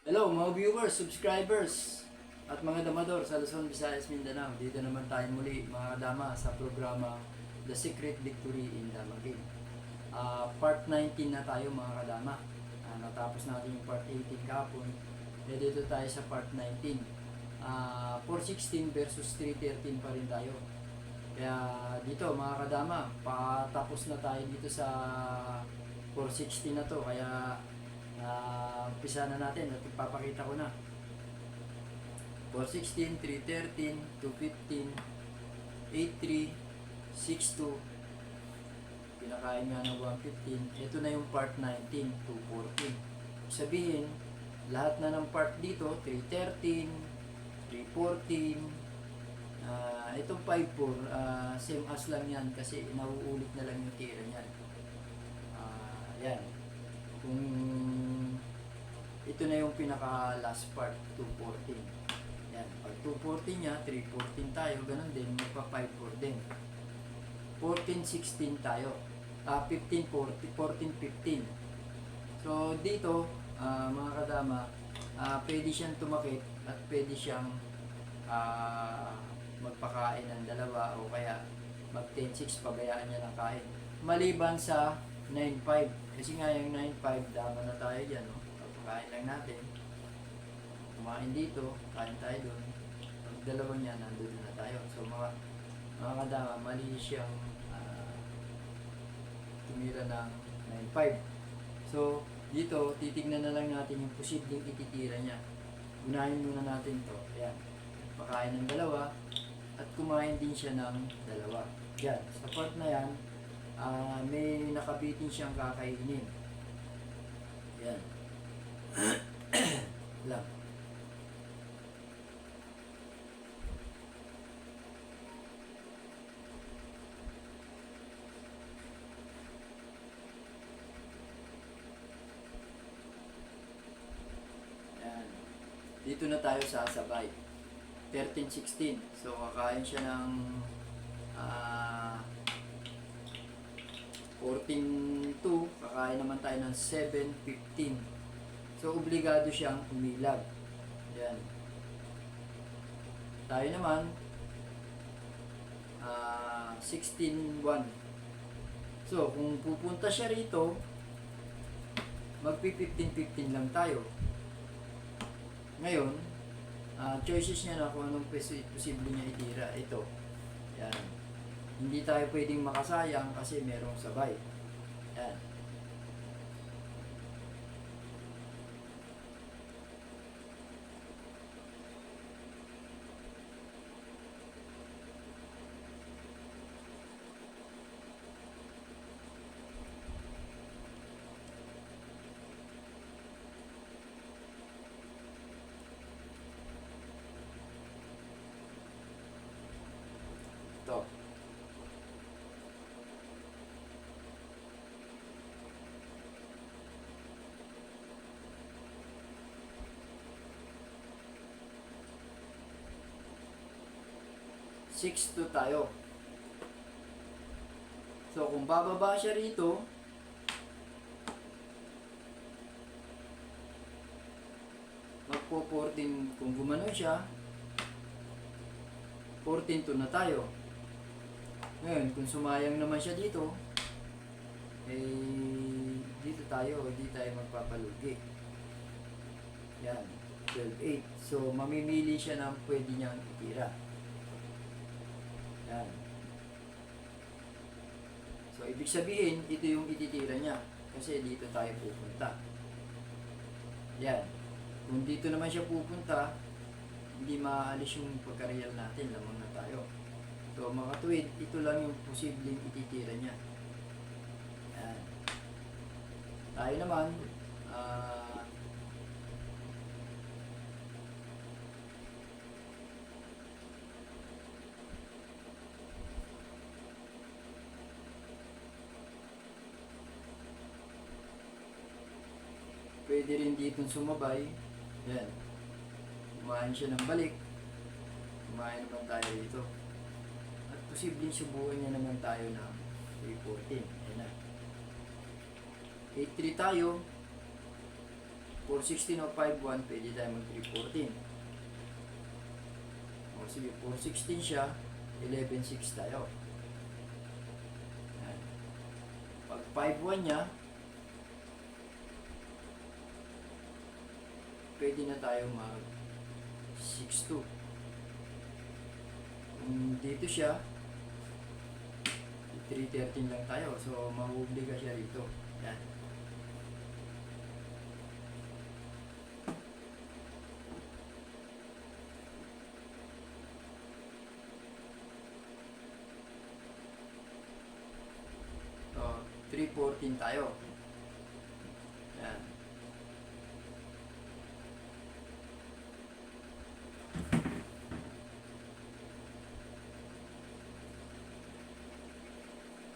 Hello mga viewers, subscribers, at mga damador sa Luzon, Visayas, Mindanao. Dito naman tayo muli mga kadama sa programa The Secret Victory in Damagin. Part 19 na tayo mga kadama. Natapos natin yung part 18 kahapon. Dito tayo sa part 19. 416 versus 313 pa rin tayo. Kaya dito mga kadama, patapos na tayo dito sa 416 na to. Kaya umpisa na natin at ipapakita ko na 416, 313, 215, 83, 62, pinakain nga ng 115. Ito na yung part 19, 214. Sabihin lahat na ng part dito 313, 314, itong 54, same as lang yan kasi nauulit na lang yung tira niyan. Yan, kung ito na yung pinaka last part, 214. Yan, pag 214 nya, 314 tayo, ganun din, magpa 54 din. 14, 16 tayo. 15, 14, 15. So dito, mga kadama, pwede siyang tumakit at pwede siyang magpakain ng dalawa o kaya mag 10-6, pabayaan niya ng kain. Maliban sa 9-5. Kasi nga yung 9-5, dama na tayo dyan. No? Pagpakain lang natin. Kumain dito, kain tayo doon. Pag dalawa niya, nandun na tayo. So mga kadama, mali siyang tumira ng 9-5. So dito, titignan na lang natin yung posibleng ititira niya. Unahin muna natin to. Ayan. Pakain ng dalawa at kumain din siya ng dalawa. Yan. Sa part na yan, may nakabitin siyang kakainin. Yan. Lang. Yan. Dito na tayo sa sabay. 13-16. So, kakain siya ng 14-2. Kakain naman tayo ng 7-15. So, obligado siyang umilag. Yan. Tayo naman, 16-1. So, kung pupunta siya rito, magpi-15-15 lang tayo. Ngayon, choices niya na kung anong posible niya itira. Ito. Yan. Hindi tayo pwedeng makasayang kasi merong sabay. Yan. Ito. Six to tayo. So, kung bababa siya rito, magpo 14, kung gumano siya, 14-2 na tayo. Ngayon, kung sumayang naman siya dito, dito tayo, hindi tayo magpapalugi. Yan, 12-8. So, mamimili siya ng pwede niyang itira. Yan. So, ibig sabihin, ito yung ititira niya. Kasi dito tayo pupunta. Yan. Kung dito naman siya pupunta, hindi maaalis yung pagka-real natin. Lamang na tayo. So, mga tuwid, ito lang yung posibleng ititira niya. Yan. Tayo naman, pwede rin dito sumabay. Yan. Kumain siya ng balik. Kumain naman tayo dito. At posibleng subukan niya naman tayo ng 314. Ayan na. 8-3 tayo. 416 o 51, pwede tayo mag 314. O sige, 416 siya, 11.6 tayo. Yan. Pag 51 niya, pwede na tayo mag 62. Kung dito siya, 313 lang tayo. So, mahuhuli ka siya dito. Yan. So, 314 tayo. Yan.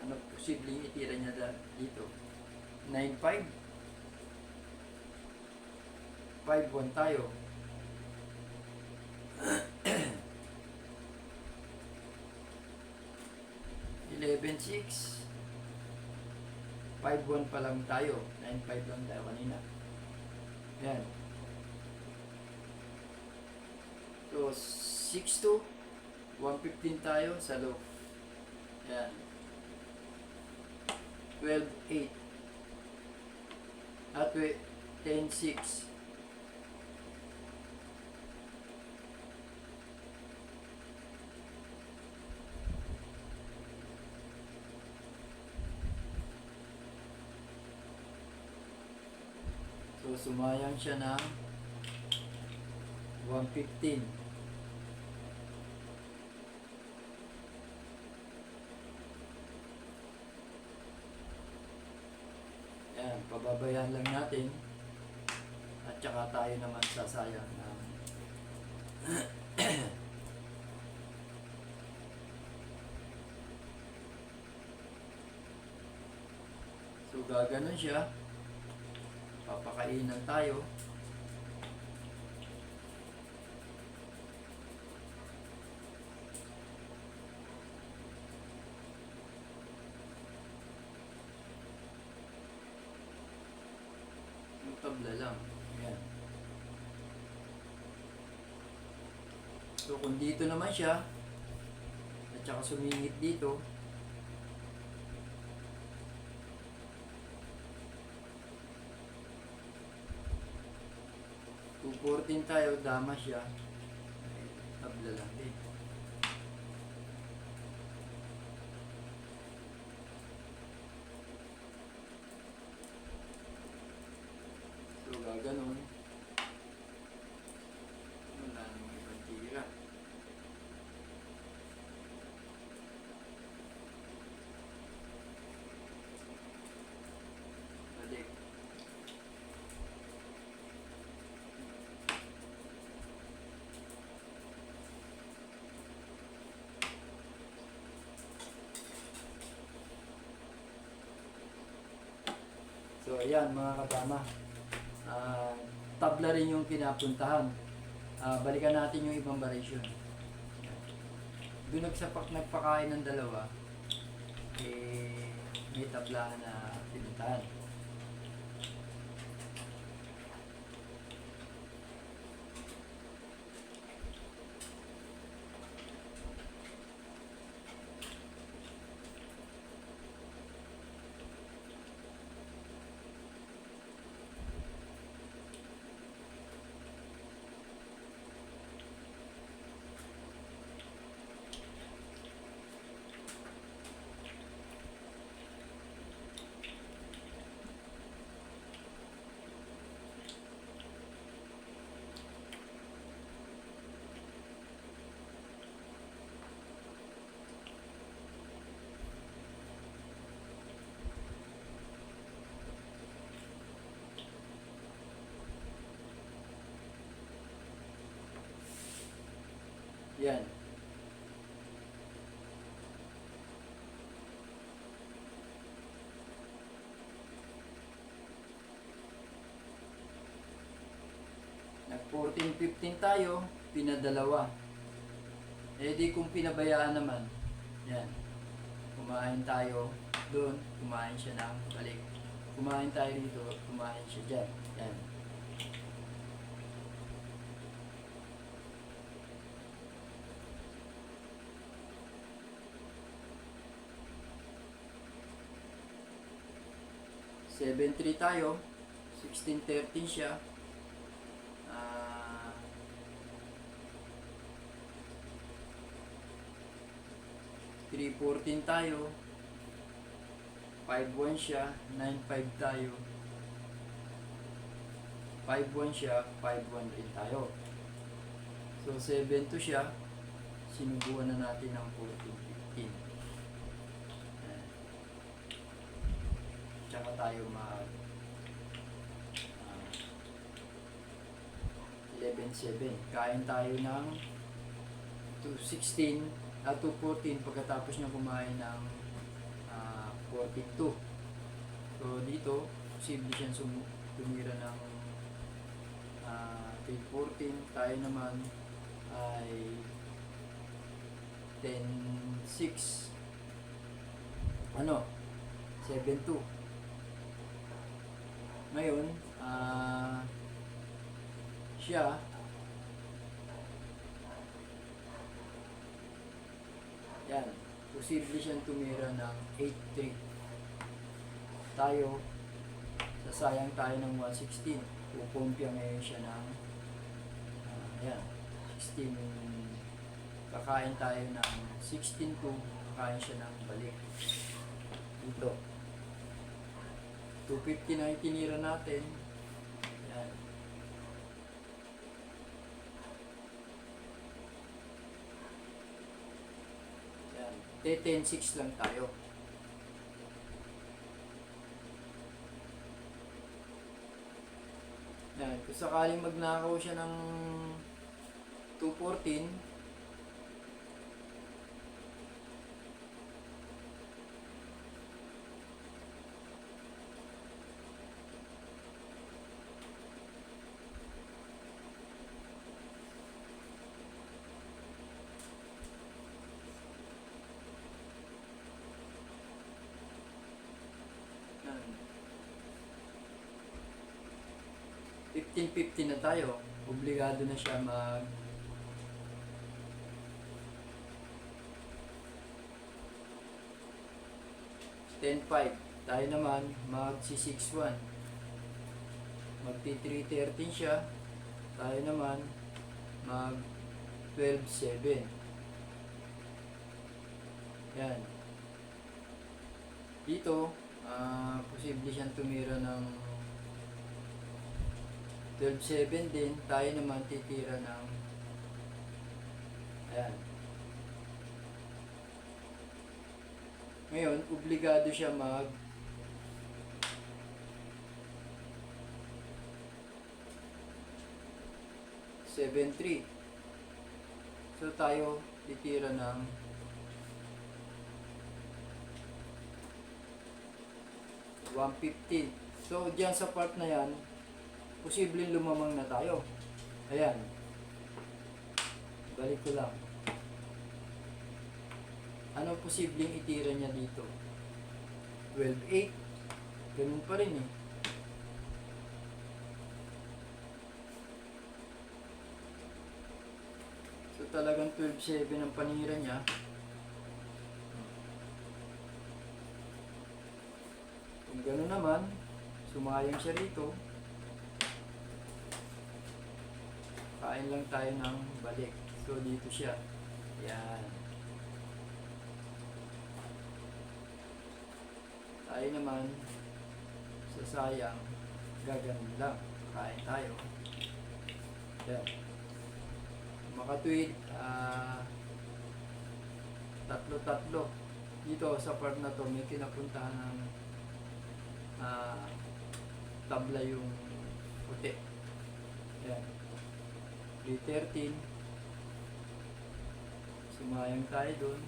Ano posibleng itira niya dito? 9.5 5.1 tayo. 11.6 5.1 pa lang tayo. 9.5 lang tayo kanina. Yan. So 6.2 115 tayo sa low. Yan. 12.8 at 10.6. So sumayang siya ng 115. Yan, pababayan lang natin at saka tayo naman sasayang ng so gaganon siya, papakainan tayo. Tabla lang. Ayan. So kung dito naman siya at saka sumingit dito, kung 14 tayo, dama siya, tabla lang din. So, gaganon. Wala namang ibang tira. Balik. So, ayan mga kasama. Tabla rin yung pinapuntahan. Balikan natin yung ibang variation. Doon nagpakain ng dalawa, may tabla na pinuntahan. Yan. Nag 14-15 tayo, pinadalawa. Eh di kung pinabayaan naman, yan. Kumain tayo doon, kumain siya ng balik. Kumain tayo dito, kumain siya dyan. Yan. 7-3 tayo. 16-13 siya. Ah, 3-14 tayo. 5-1 siya. 9-5 tayo. 5-1 siya. 5-1 rin tayo. So 7-2 siya. Sinubuan na natin ng 14-15. Tsaka tayo mag 11-7. Kain tayo ng 2-16 at 2-14 pagkatapos niya kumain ng 14-2. So dito, posible siyang tumira ng 3-14. Tayo naman ay 10-6. 7-2. Ngayon, siya yan, posible siyang tumira ng 8-3. Tayo, sasayang tayo ng 116. Pupumpya ngayon siya ng yan, 16. Kakain tayo ng 16-2. Kakain siya ng balik dito. 250 na itinira natin. Yan. Yan. 10-6 lang tayo. Yan. Kung sakaling magnakaw siya ng 214, yan. 15-15 na tayo. Obligado na siya mag 10-5. Tayo naman magsi 6-1. Magti 3-13 siya. Tayo naman mag 12-7. Yan. Dito, posible siyang tumira ng 12-7 din. Tayo naman titira ng ayan. Ngayon, obligado siya mag 7-3. So tayo titira ng 115. So diyan sa part na yan, posibleng lumamang na tayo. Ayan. Balik ko lang. Ano posibleng itira niya dito? 12-8. Ganun pa rin eh. So talagang 12-7 ang panira niya. Kung gano'n naman, sumayang siya rito. Kain lang tayo ng balik. So dito siya. Yan. Tayo naman, sasayang, gaganon lang. Kain tayo. Yan. Makatwid, tatlo-tatlo. Dito sa part na to, may kinapuntahan ng tabla yung puti. Yan. 313. Sumayang tayo dun.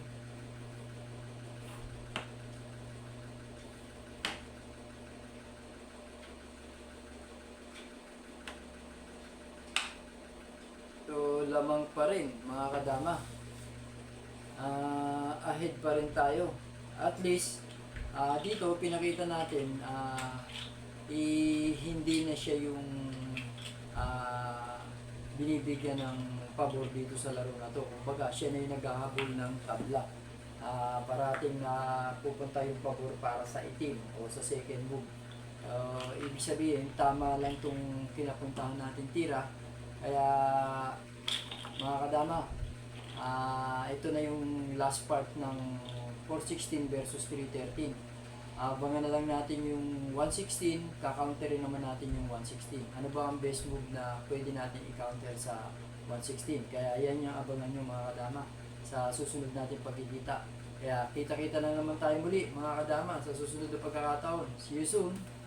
So, lamang pa rin mga kadama. Ahead pa rin tayo. At least, dito pinakita natin hindi na siya yung binibigyan ng pabor dito sa laro na to. Kumbaga, siya na yung naghahabol ng tabla. Parating na pupunta yung pabor para sa itim o sa second move. Ibig sabihin, tama lang itong kinapuntahan natin tira. Kaya, mga kadama, ito na yung last part ng 416 versus 313. Abangan na lang natin yung 116, kakounterin naman natin yung 116. Ano ba ang best move na pwede natin i-counter sa 116? Kaya yan yung abangan nyo mga kadama sa susunod natin pagkikita. Kaya kita-kita na naman tayo muli mga kadama sa susunod na pagkakataon. See you soon!